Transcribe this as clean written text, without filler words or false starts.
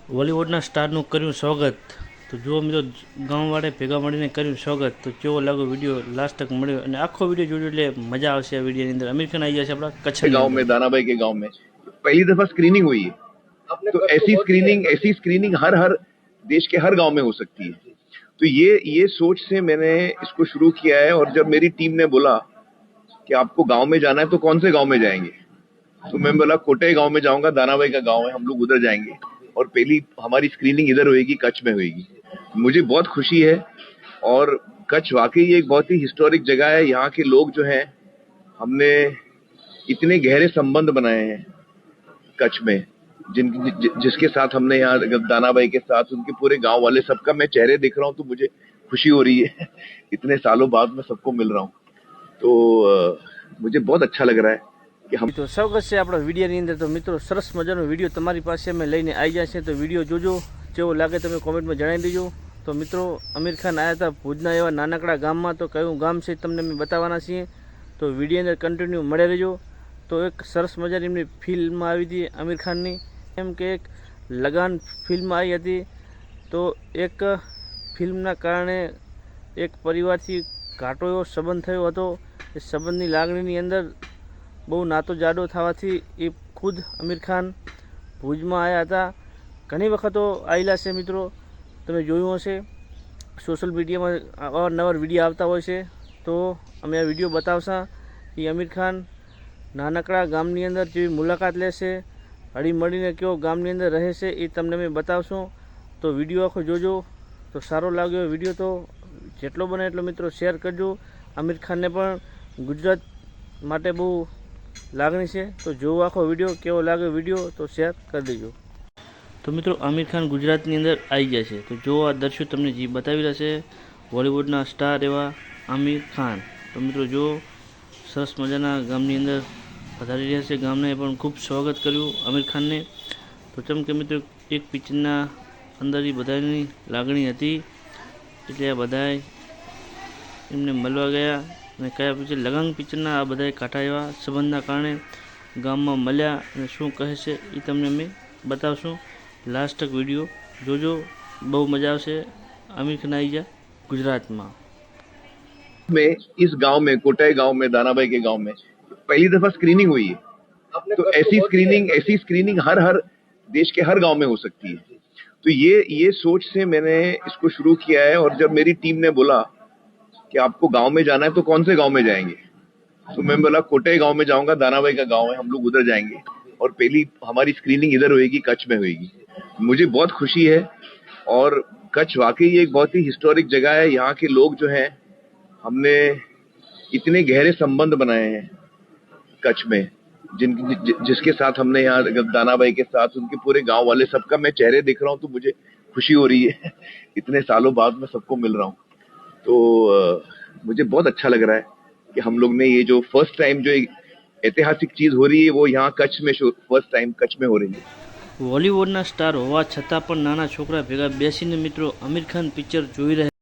બોલિવૂડના સ્ટારનું કર્યું સ્વાગત. તો જુઓ મિત્રો, ગામવાળે ભેગા મળીને કર્યું સ્વાગત. તો કેવો લાગ્યો વિડીયો લાસ્ટ તક મળ્યો અને આખો વિડીયો જોજો એટલે મજા આવશે. આ વિડીયોની અંદર આમિર ખાન આવી જશે આપણા કચ્છની गांव અંદર. में, दानाबाई के गांव में पहली दफा स्क्रीनिंग हुई है। तो ऐसी स्क्रीनिंग हर हर देश के हर गांव में हो सकती है। तो ये सोच से मैंने इसको शुरू किया है। और जब मेरी टीम ने बोला कि आपको गांव में जाना है तो कौन से गांव में जाएंगे, तो मैं बोला कोटे गांव में जाऊंगा, दानाबाई का गांव है, हम लोग उधर जाएंगे और पहली हमारी स्क्रीनिंग इधर होएगी, कच्छ में होएगी। मुझे बहुत खुशी है। और कच्छ वाकई एक बहुत ही हिस्टोरिक जगह है। यहाँ के लोग जो हैं, हमने इतने गहरे संबंध बनाए हैं कच्छ में, जिसके साथ हमने यहाँ दानाबाई के साथ, उनके पूरे गांव वाले सबका मैं चेहरे देख रहा हूँ तो मुझे खुशी हो रही है। इतने सालों बाद मैं सबको मिल रहा हूँ तो मुझे बहुत अच्छा लग रहा है कि हम તો સ્વાગત છે આપણા વિડીયોની અંદર. તો મિત્રો, સરસ મજાનો વિડીયો તમારી પાસે અમે લઈને આવી ગયા છે. તો વિડીયો જોજો, જેવો લાગે તમે કોમેન્ટમાં જણાવી દેજો. તો મિત્રો, આમિર ખાન આવ્યા હતા ભુજના એવા નાનકડા ગામમાં. તો કયું ગામ છે તમને અમે બતાવવાના છીએ. તો વિડીયોની અંદર કન્ટિન્યુ મળે રહેજો. તો એક સરસ મજાની એમની ફિલ્મ આવી હતી આમિર ખાનની, એમ કે એક લગાન ફિલ્મ આવી હતી. તો એક ફિલ્મના કારણે એક પરિવારથી ઘાટો એવો સંબંધ થયો હતો. એ સંબંધની લાગણીની અંદર બહુ નાતો જાડો થવાથી એ ખુદ આમિર ખાન ભુજમાં આવ્યા હતા. ઘણી વખતો આવેલા છે મિત્રો, તમે જોયું હશે સોશિયલ મીડિયામાં અવારનવાર વિડીયો આવતા હોય છે. તો અમે આ વિડીયો બતાવશા એ આમિર ખાન નાનકડા ગામની અંદર જેવી મુલાકાત લેશે, હળીમળીને કેવો ગામની અંદર રહે છે એ તમને અમે બતાવશું. તો વિડીયો આખો જોજો. તો સારો લાગ્યો વિડીયો તો જેટલો બને એટલો મિત્રો શેર કરજો. આમિર ખાનને પણ ગુજરાત માટે બહુ લાગણી છે. તો જોવો આખો વિડીયો, કેવો લાગ્યો વિડીયો તો શેર કરી દેજો. તો મિત્રો, આમિર ખાન ગુજરાતની અંદર આવી ગયા છે. તો જો આ દર્શકો તમને જે બતાવી રહ્યા છે બોલિવૂડના સ્ટાર એવા આમિર ખાન. તો મિત્રો જો સરસ મજાના ગામની અંદર પધારી રહ્યા છે. ગામને પણ ખૂબ સ્વાગત કર્યું આમિર ખાનને. તો જેમ કે મિત્રો, એક પિક્ચરના અંદર એ બધાની લાગણી હતી એટલે આ બધાએ એમને મળવા ગયા અને કયા પિક્ચર લગાન પિક્ચરના આ બધાએ કાંઠા એવા સંબંધના કારણે ગામમાં મળ્યા અને શું કહે છે એ તમને અમે બતાવશું. લાસ્ટ તક વિડીયો જોજો, બહુ મજા આવશે. આમિર ખાન આવી ગયા ગુજરાતમાં. में इस गांव में, कोटाई गांव में, दानाबाई के गांव में पहली दफा स्क्रीनिंग हुई है। तो ऐसी स्क्रीनिंग हर हर देश के हर गांव में हो सकती है। तो ये सोच से मैंने इसको शुरू किया है। और जब मेरी टीम ने बोला कि आपको गांव में जाना है तो कौन से गांव में जाएंगे, तो मैं बोला कोटे गांव में जाऊंगा, दानाबाई का गांव है, हम लोग उधर जाएंगे और पहली हमारी स्क्रीनिंग इधर होएगी, कच्छ में होएगी। मुझे बहुत खुशी है। और कच्छ वाकई एक बहुत ही हिस्टोरिक जगह है। यहाँ के लोग जो हैं, हमने इतने गहरे संबंध बनाए हैं कच्छ में, जिसके साथ हमने यहाँ दानाबाई के साथ, उनके पूरे गांव वाले सबका मैं चेहरे देख रहा हूँ तो मुझे खुशी हो रही है। इतने सालों बाद मैं सबको मिल रहा हूँ तो मुझे बहुत अच्छा लग रहा है कि हम लोग ने ये जो फर्स्ट टाइम जो एक ऐतिहासिक चीज हो रही है वो यहाँ कच्छ में फर्स्ट टाइम कच्छ में हो रही है। બોલિવૂડના સ્ટાર હોવા છતાં પણ નાના છોકરા ભેગા બેસીને મિત્રો આમિર ખાન પિક્ચર જોઈ રહ્યા